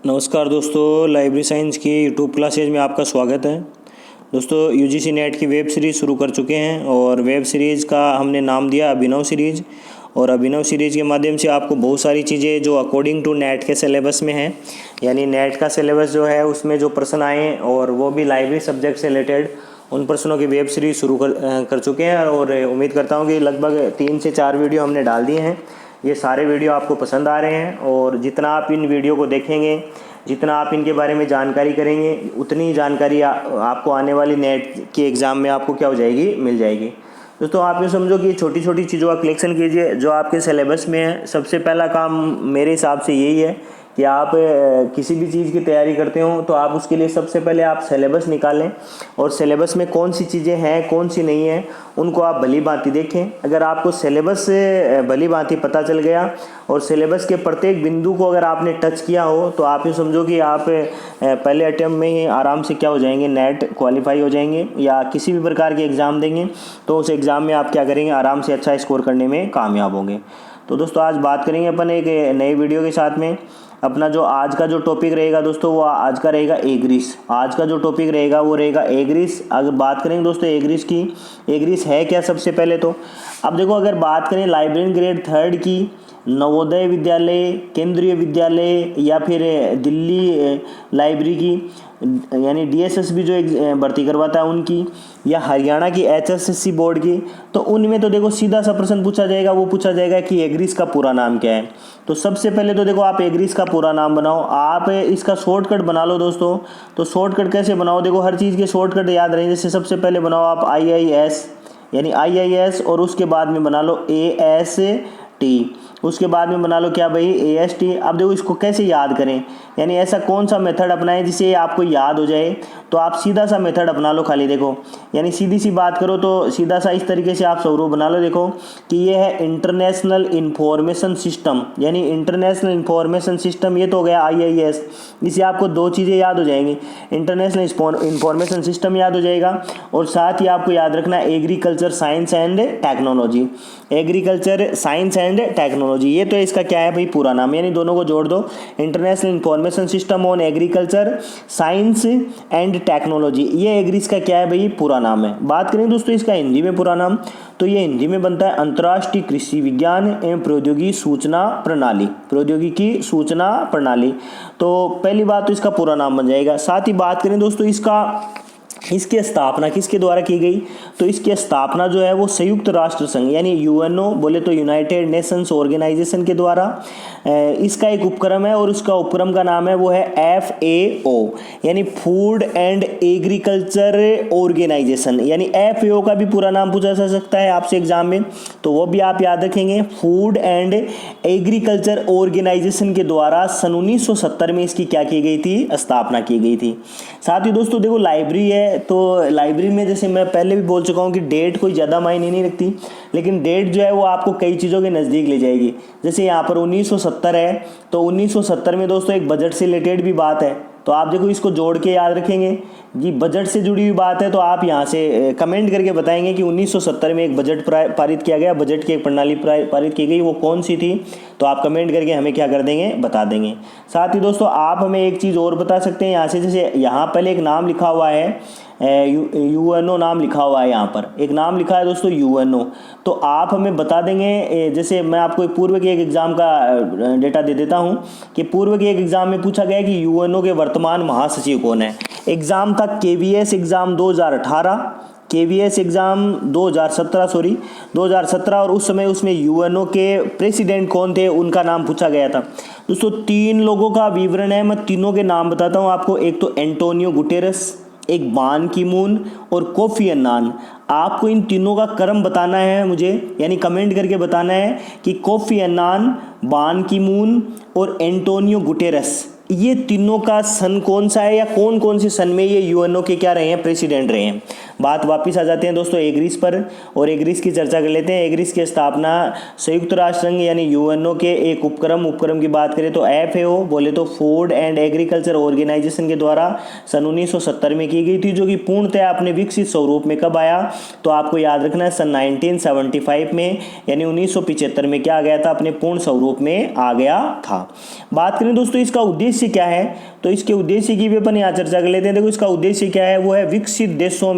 नमस्कार दोस्तों, library science की यूट्यूब क्लासेज में आपका स्वागत है। दोस्तों, यूजीसी नेट की वेब सीरीज़ शुरू कर चुके हैं और वेब सीरीज़ का हमने नाम दिया अभिनव सीरीज़। और अभिनव सीरीज़ के माध्यम से आपको बहुत सारी चीज़ें जो अकॉर्डिंग टू नेट के सिलेबस में हैं, यानी नेट का सिलेबस जो है उसमें जो प्रश्न आए और वो भी लाइब्रेरी सब्जेक्ट से रिलेटेड, उन प्रश्नों की वेब सीरीज़ शुरू कर चुके हैं। और उम्मीद करता हूँ कि लगभग 3 से 4 वीडियो हमने डाल दिए हैं। ये सारे वीडियो आपको पसंद आ रहे हैं और जितना आप इन वीडियो को देखेंगे, जितना आप इनके बारे में जानकारी करेंगे, उतनी जानकारी आपको आने वाली नेट के एग्ज़ाम में आपको क्या हो जाएगी, मिल जाएगी। दोस्तों, आप ये समझो कि छोटी छोटी चीज़ों का कलेक्शन कीजिए जो आपके सिलेबस में है। सबसे पहला काम मेरे हिसाब से यही है कि आप किसी भी चीज़ की तैयारी करते हो तो आप उसके लिए सबसे पहले आप सिलेबस निकालें और सिलेबस में कौन सी चीज़ें हैं, कौन सी नहीं हैं, उनको आप भली भांति देखें। अगर आपको सिलेबस से भली भांति पता चल गया और सिलेबस के प्रत्येक बिंदु को अगर आपने टच किया हो तो आप ये समझो कि आप पहले अटेम्प्ट में ही आराम से क्या हो जाएंगे, नेट क्वालिफाई हो जाएंगे या किसी भी प्रकार के एग्ज़ाम देंगे तो उस एग्ज़ाम में आप क्या करेंगे, आराम से अच्छा स्कोर करने में कामयाब होंगे। तो दोस्तों, आज बात करेंगे अपन एक नई वीडियो के साथ में। अपना जो आज का जो टॉपिक रहेगा दोस्तों, वो आज का रहेगा एग्रीस। आज का जो टॉपिक रहेगा वो रहेगा एग्रीस। अगर बात करेंगे दोस्तों एग्रीस की, एग्रीस है क्या सबसे पहले तो अब देखो, अगर बात करें लाइब्रेरी ग्रेड 3 की, नवोदय विद्यालय, केंद्रीय विद्यालय या फिर दिल्ली लाइब्रेरी की, यानी डीएसएसबी जो भर्ती करवाता है उनकी, या हरियाणा की एचएसएससी बोर्ड की, तो उनमें तो देखो सीधा सा प्रश्न पूछा जाएगा। वो पूछा जाएगा कि एग्रीस का पूरा नाम क्या है। तो सबसे पहले तो देखो, आप एग्रीस का पूरा नाम बनाओ। आप इसका शॉर्टकट बना लो दोस्तों। तो शॉर्टकट कैसे बनाओ, देखो हर चीज़ के शॉर्टकट याद रहें। जैसे सबसे पहले बनाओ आप आईआईएस, यानी आईआईएस, और उसके बाद में बना लो एएसटी, उसके बाद में बना लो क्या भाई, एएसटी। अब देखो इसको कैसे याद करें, यानी ऐसा कौन सा मेथड अपनाएं जिससे आपको याद हो जाए। तो आप सीधा सा मेथड अपना लो खाली। देखो यानी सीधी सी बात करो तो सीधा सा इस तरीके से आप स्वरूप बना लो। देखो कि ये है इंटरनेशनल इंफॉर्मेशन सिस्टम, यानी इंटरनेशनल इंफॉर्मेशन सिस्टम, ये तो हो गया आईआईएस। इससे आपको दो चीज़ें याद हो जाएंगी, इंटरनेशनल इंफॉर्मेशन सिस्टम याद हो जाएगा और साथ ही आपको याद रखना agriculture science and technology. Agriculture science and technology, ये तो इसका क्या है भाई, पूरा नाम। यानी दोनों को जोड़ दो, international information system on agriculture science and technology. ये एग्रीस का क्या है भाई, पूरा नाम है। बात करें दोस्तों इसका हिंदी में पूरा नाम, तो ये हिंदी में बनता है अंतर्राष्ट्रीय कृषि विज्ञान एवं प्रौद्योगिकी सूचना प्रणाली, प्रौद्योगिकी सूचना प्रणाली। तो पहली बात तो इसका पूरा नाम बन जाएगा। साथ ही बात करें दोस्तों इसकी स्थापना किसके द्वारा की गई, तो इसकी स्थापना जो है वो संयुक्त राष्ट्र संघ, यानी यूएनओ बोले तो यूनाइटेड नेशंस ऑर्गेनाइजेशन के द्वारा इसका एक उपक्रम है और उसका उपक्रम का नाम है वो है FAO, यानी फूड एंड एग्रीकल्चर ऑर्गेनाइजेशन। यानी FAO का भी पूरा नाम पूछा जा सकता है आपसे एग्जाम में, तो वो भी आप याद रखेंगे। फूड एंड एग्रीकल्चर ऑर्गेनाइजेशन के द्वारा सन 1970 में इसकी क्या की गई थी, स्थापना की गई थी। साथ ही दोस्तों देखो, लाइब्रेरी है तो लाइब्रेरी में जैसे मैं पहले भी बोल चुका हूँ कि डेट कोई ज़्यादा मायने नहीं रखती, लेकिन डेट जो है वो आपको कई चीज़ों के नज़दीक ले जाएगी। जैसे यहाँ पर 1970 है तो 1970 में दोस्तों एक बजट से रिलेटेड भी बात है, तो आप देखो इसको जोड़ के याद रखेंगे जी, बजट से जुड़ी हुई बात है। तो आप यहाँ से कमेंट करके बताएंगे कि 1970 में एक बजट पारित किया गया, बजट की एक प्रणाली पारित की गई, वो कौन सी थी। तो आप कमेंट करके हमें क्या कर देंगे, बता देंगे। साथ ही दोस्तों आप हमें एक चीज़ और बता सकते हैं यहाँ से, जैसे यहाँ पहले एक नाम लिखा हुआ है यूएनओ नाम लिखा हुआ है, यहाँ पर एक नाम लिखा है दोस्तों यूएनओ। तो आप हमें बता देंगे, जैसे मैं आपको पूर्व के एक एग्ज़ाम का डेटा दे देता हूँ कि पूर्व के एक एग्ज़ाम में पूछा गया कि यूएनओ के वर्तमान महासचिव कौन है। एग्ज़ाम था केवीएस एग्ज़ाम 2018, केवीएस एग्ज़ाम 2017 और उस समय उसमें यूएनओ के प्रेसिडेंट कौन थे, उनका नाम पूछा गया था। दोस्तों 3 लोगों का विवरण है, मैं तीनों के नाम बताता हूँ आपको। एक तो एंटोनियो गुटेरस, एक बान की मून और कोफी अन्नान। आपको इन तीनों का क्रम बताना है मुझे, यानी कमेंट करके बताना है कि कोफी अन्नान, बान की मून और एंटोनियो गुटेरस, ये तीनों का सन कौन सा है या कौन कौन से सन में ये यूएनओ के क्या रहे हैं, प्रेसिडेंट रहे हैं। बात वापस आ जाते हैं दोस्तों एग्रीस पर और एग्रीस की चर्चा कर लेते हैं। एग्रीस की स्थापना संयुक्त राष्ट्र संघ यानी यूएनओ के एक उपक्रम की बात करें तो FAO बोले तो फूड एंड एग्रीकल्चर ऑर्गेनाइजेशन के द्वारा सन 1970 में की गई थी, जो कि पूर्णतः अपने विकसित स्वरूप में कब आया, तो आपको याद रखना है सन 1975 में, यानी 1975 में क्या आ गया था, अपने पूर्ण स्वरूप में आ गया था। बात करें दोस्तों इसका उद्देश्य उद्देश्य क्या है, तो इसके उद्देश्य की भी अपन यहाँ चर्चा कर लेते हैं। देखो इसका उद्देश्य क्या है, वो है विकसित देशों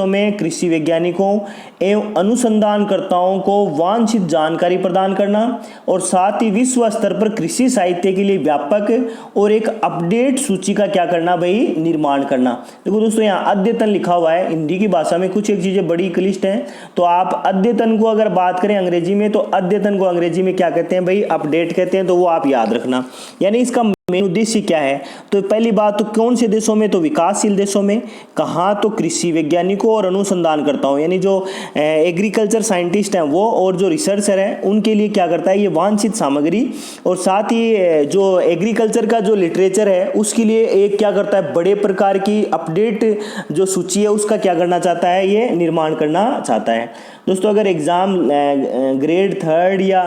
में कृषि वैज्ञानिकों एवं अनुसंधानकर्ताओं को वांछित जानकारी प्रदान करना और साथ ही विश्व स्तर पर कृषि साहित्य के लिए व्यापक और एक अपडेट सूची का क्या करना भाई, निर्माण करना। देखो दोस्तों यहाँ अद्यतन लिखा हुआ है हिंदी की भाषा में, कुछ एक चीजें बड़ी क्लिष्ट हैं, तो आप अद्यतन को अगर बात करें अंग्रेजी में, तो अद्यतन को अंग्रेजी में क्या कहते हैं भाई, अपडेट कहते हैं, तो वो आप याद रखना। यानी इसका मेन उद्देश्य क्या है, तो पहली बात तो कौन से देशों में, तो विकासशील देशों में। कहाँ, तो कृषि वैज्ञानिकों और अनुसंधानकर्ताओं यानी जो एग्रीकल्चर साइंटिस्ट हैं वो और जो रिसर्चर हैं उनके लिए क्या करता है ये वांछित सामग्री, और साथ ही जो एग्रीकल्चर का जो लिटरेचर है उसके लिए एक क्या करता है, बड़े प्रकार की अपडेट जो सूची है उसका क्या करना चाहता है, ये निर्माण करना चाहता है। दोस्तों अगर एग्जाम ग्रेड 3 या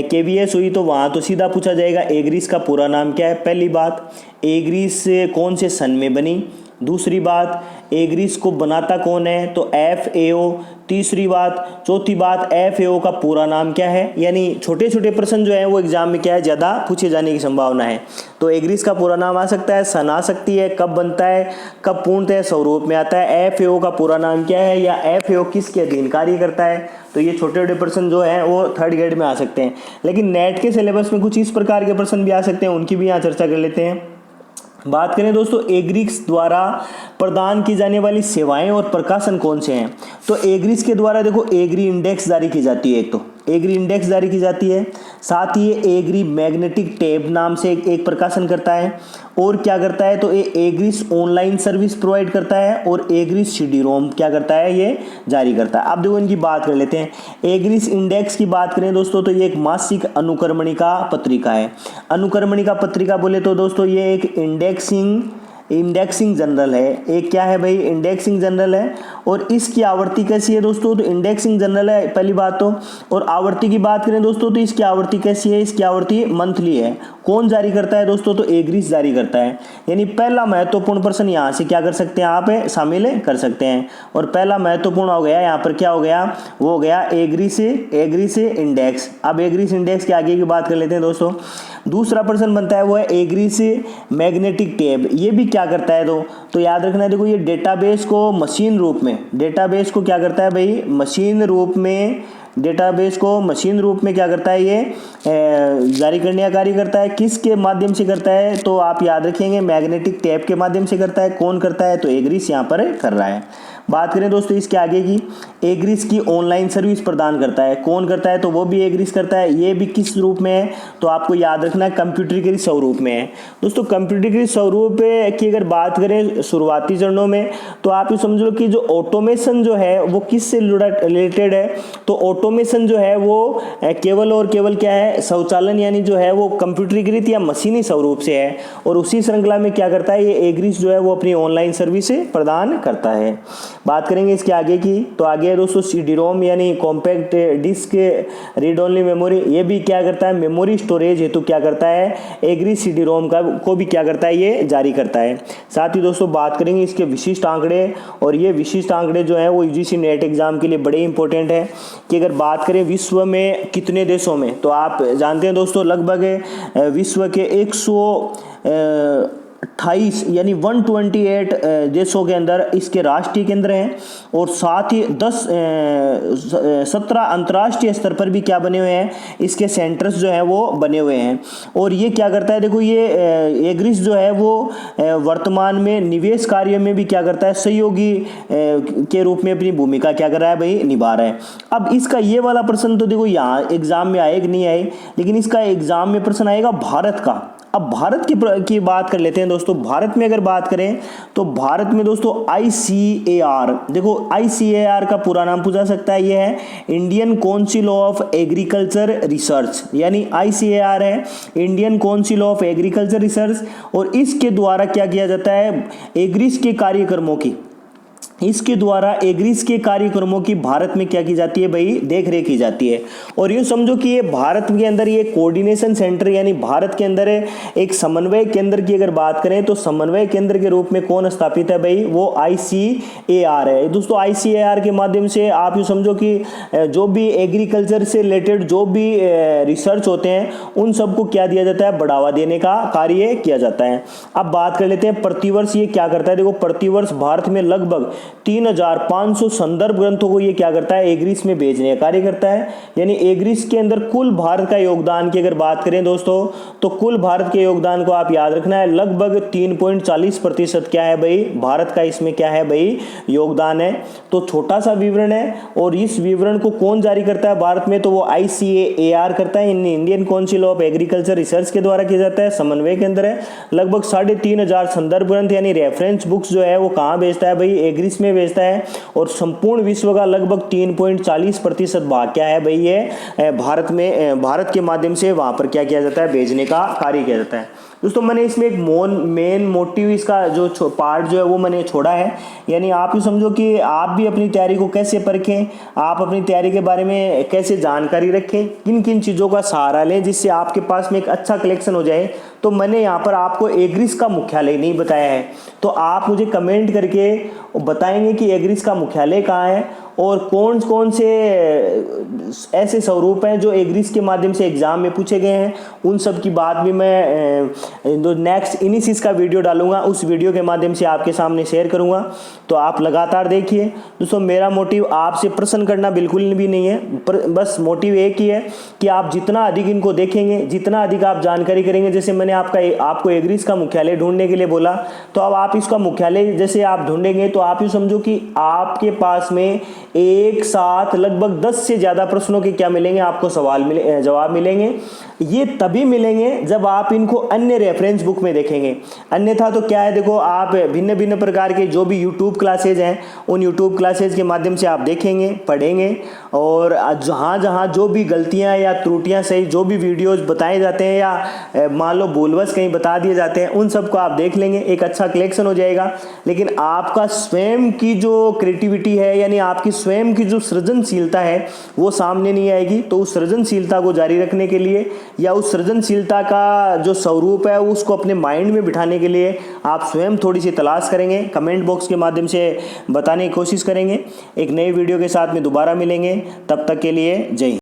KVS हुई तो वहाँ तो सीधा पूछा जाएगा एग्रीस का पूरा नाम क्या है। पहली बात, एग्रीस कौन से सन में बनी। दूसरी बात, एग्रीस को बनाता कौन है, तो FAO। तीसरी बात, चौथी बात, FAO का पूरा नाम क्या है। यानी छोटे छोटे प्रश्न जो है वो एग्जाम में क्या है, ज़्यादा पूछे जाने की संभावना है। तो एग्रीस का पूरा नाम आ सकता है, सन आ सकती है, कब बनता है, कब पूर्णतः स्वरूप में आता है, FAO का पूरा नाम क्या है, या FAO किसके अधीन कार्य करता है। तो ये छोटे छोटे प्रश्न जो हैं वो 3rd ग्रेड में आ सकते हैं। लेकिन नेट के सिलेबस में कुछ इस प्रकार के प्रश्न भी आ सकते हैं, उनकी भी यहाँ चर्चा कर लेते हैं। बात करें दोस्तों एग्रीस द्वारा प्रदान की जाने वाली सेवाएं और प्रकाशन कौन से हैं, तो एग्रीस के द्वारा देखो एग्री इंडेक्स जारी की जाती है, एक तो एग्री इंडेक्स जारी की जाती है, साथ ही ये एग्री मैग्नेटिक टैब नाम से एक प्रकाशन करता है, और क्या करता है, तो ये एग्रीस ऑनलाइन सर्विस प्रोवाइड करता है, और एग्रीस CD-ROM क्या करता है, ये जारी करता है। अब देखो इनकी बात कर लेते हैं। एग्रीस इंडेक्स की बात करें दोस्तों तो ये एक मासिक अनुक्रमणिका पत्रिका है। अनुक्रमणिका पत्रिका बोले तो दोस्तों ये एक इंडेक्सिंग जनरल है। एक क्या है भाई, इंडेक्सिंग जनरल है। और इसकी आवृत्ति कैसी है दोस्तों, तो इंडेक्सिंग जनरल है पहली बात तो। और आवृत्ति की बात करें दोस्तों तो इसकी आवृत्ति कैसी है, इसकी आवृत्ति मंथली है। कौन जारी करता है दोस्तों, तो एग्रीस जारी करता है। यानी पहला महत्वपूर्ण प्रश्न यहाँ से क्या कर सकते हैं, आप शामिल कर सकते हैं। और पहला महत्वपूर्ण हो गया यहाँ पर क्या हो गया, वो हो गया एग्रीस इंडेक्स। अब एग्रीस इंडेक्स के आगे की बात कर लेते हैं दोस्तों। दूसरा प्रश्न बनता है वो है एग्रीस मैग्नेटिक टैब। ये भी क्या करता है, तो याद रखना है, देखो ये डेटाबेस को मशीन रूप में, डेटाबेस को क्या करता है भाई, मशीन रूप में, डेटाबेस को मशीन रूप में क्या करता है, ये जारी करने का कार्य करता है। किसके माध्यम से करता है, तो आप याद रखेंगे मैग्नेटिक टैब के माध्यम से करता है। कौन करता है, तो एग्रीस यहाँ पर कर रहा है। बात करें दोस्तों इसके आगे की, एग्रीस की ऑनलाइन सर्विस प्रदान करता है। कौन करता है, तो वो भी एग्रीस करता है। ये भी किस रूप में है, तो आपको याद रखना है कंप्यूटरीकृत स्वरूप में है। दोस्तों कंप्यूटरीकृत स्वरूप की अगर बात करें शुरुआती चरणों में, तो आप ये समझ लो कि जो ऑटोमेशन जो है वो किससे रिलेटेड है, तो ऑटोमेशन जो है वो केवल और केवल क्या है, स्वचालन यानी जो है वो कंप्यूटरीकृत या मशीनी स्वरूप से है। और उसी श्रृंखला में क्या करता है, ये एग्रीस जो है वो अपनी ऑनलाइन सर्विस प्रदान करता है। बात करेंगे इसके आगे की, तो आगे है दोस्तों CD-ROM यानी compact disc read only memory. ये भी क्या करता है, मेमोरी स्टोरेज हेतु क्या करता है, एग्रीस CD-ROM को भी क्या करता है, ये जारी करता है। साथ ही दोस्तों बात करेंगे इसके विशिष्ट आंकड़े, और ये विशिष्ट आंकड़े जो है वो UGC नेट एग्जाम के लिए बड़े इंपॉर्टेंट है। कि अगर बात करें विश्व में कितने देशों में, तो आप जानते हैं दोस्तों लगभग विश्व के 128 यानी 128 देशों के अंदर इसके राष्ट्रीय केंद्र हैं, और साथ ही 17 अंतर्राष्ट्रीय स्तर पर भी क्या बने हुए हैं, इसके सेंटर्स जो है वो बने हुए हैं। और ये क्या करता है, देखो ये एग्रीस जो है वो वर्तमान में निवेश कार्य में भी क्या करता है, सहयोगी के रूप में अपनी भूमिका क्या कर रहा है भाई, निभा रहा है। अब इसका ये वाला प्रश्न तो देखो यहाँ एग्जाम में आए कि नहीं आए, लेकिन इसका एग्जाम में प्रश्न आएगा भारत का। अब भारत की बात कर लेते हैं दोस्तों। भारत में अगर बात करें तो भारत में दोस्तों ICAR, देखो ICAR का पूरा नाम पूछा सकता है, ये है Indian council of agriculture research, यानी ICAR है Indian council of agriculture research. और इसके द्वारा क्या किया जाता है, एग्रीस के कार्यक्रमों की इसके द्वारा एग्रीज के कार्यक्रमों की भारत में क्या की जाती है भाई, देख रेख की जाती है। और यूँ समझो कि ये भारत के अंदर ये कोऑर्डिनेशन सेंटर यानी भारत के अंदर एक समन्वय केंद्र की अगर बात करें तो समन्वय केंद्र के रूप में कौन स्थापित है भाई, वो ICAR है। दोस्तों ICAR के माध्यम से आप यूँ समझो कि जो भी एग्रीकल्चर से रिलेटेड जो भी रिसर्च होते हैं उन सबको क्या दिया जाता है, बढ़ावा देने का कार्य किया जाता है। अब बात कर लेते हैं प्रतिवर्ष ये क्या करता है। देखो प्रतिवर्ष भारत में लगभग 3500 संदर्भ ग्रंथों को ये क्या करता है, एग्रीज में भेजने का कार्य करता है। यानी एग्रीज के अंदर कुल भारत का योगदान की अगर बात करें दोस्तों, तो कुल भारत के योगदान को आप याद रखना है, लगभग 3.40% क्या है भाई, भारत का इसमें क्या है भाई, योगदान है। तो छोटा सा विवरण है और इस विवरण को कौन जारी करता है भारत में, तो वो ICAR करता है, Indian council of agriculture research के द्वारा किया जाता है, समन्वय के अंदर है। लगभग 3500 संदर्भ ग्रंथ यानी रेफरेंस बुक्स जो है वो कहाँ भेजता है भाई, एग्रीज में भेजता है। और संपूर्ण विश्व का लगभग 3.40% भाग क्या है भाई, ये भारत के माध्यम से वहां पर क्या किया जाता है, भेजने का कार्य किया जाता है। दोस्तों मैंने इसमें एक मेन मोटिव इसका जो पार्ट जो है वो मैंने छोड़ा है। यानी आप ये समझो कि आप भी अपनी तैयारी को कैसे परखें, आप अपनी तैयारी के बारे में कैसे जानकारी रखें, किन किन चीज़ों का सहारा लें जिससे आपके पास में एक अच्छा कलेक्शन हो जाए। तो मैंने यहाँ पर आपको एग्रीज का मुख्यालय नहीं बताया है, तो आप मुझे कमेंट करके बताएंगे कि एग्रीज का मुख्यालय कहाँ है और कौन कौन से ऐसे स्वरूप हैं जो एग्रीज के माध्यम से एग्जाम में पूछे गए हैं। उन सब की बात भी मैं जो नेक्स्ट इनिसिस का वीडियो डालूंगा उस वीडियो के माध्यम से आपके सामने शेयर करूंगा। तो आप लगातार देखिए। दोस्तों मेरा मोटिव आपसे प्रश्न करना बिल्कुल भी नहीं है, बस मोटिव एक ही है कि आप जितना अधिक इनको देखेंगे, जितना अधिक आप जानकारी करेंगे। जैसे मैंने आपको एग्रीज का मुख्यालय ढूंढने के लिए बोला, तो अब आप इसका मुख्यालय जैसे आप ढूंढेंगे तो आप ये समझो कि आपके पास में एक साथ लगभग 10 से ज्यादा प्रश्नों के क्या मिलेंगे, आपको जवाब मिलेंगे। ये तभी मिलेंगे जब आप इनको अन्य रेफरेंस बुक में देखेंगे। अन्यथा तो क्या है, देखो आप भिन्न भिन्न प्रकार के जो भी यूट्यूब क्लासेज हैं उन यूट्यूब क्लासेज के माध्यम से आप देखेंगे, पढ़ेंगे और जहाँ जहाँ जो भी गलतियाँ या त्रुटियाँ सही जो भी वीडियोज बताए जाते हैं या मान लो भूलवश कहीं बता दिए जाते हैं उन सबको आप देख लेंगे, एक अच्छा कलेक्शन हो जाएगा। लेकिन आपका स्वयं की जो क्रिएटिविटी है यानी आपकी स्वयं की जो सृजनशीलता है वो सामने नहीं आएगी। तो उस सृजनशीलता को जारी रखने के लिए या उस सृजनशीलता का जो स्वरूप है उसको अपने माइंड में बिठाने के लिए आप स्वयं थोड़ी सी तलाश करेंगे, कमेंट बॉक्स के माध्यम से बताने की कोशिश करेंगे। एक नई वीडियो के साथ में दोबारा मिलेंगे, तब तक के लिए जय हिंद।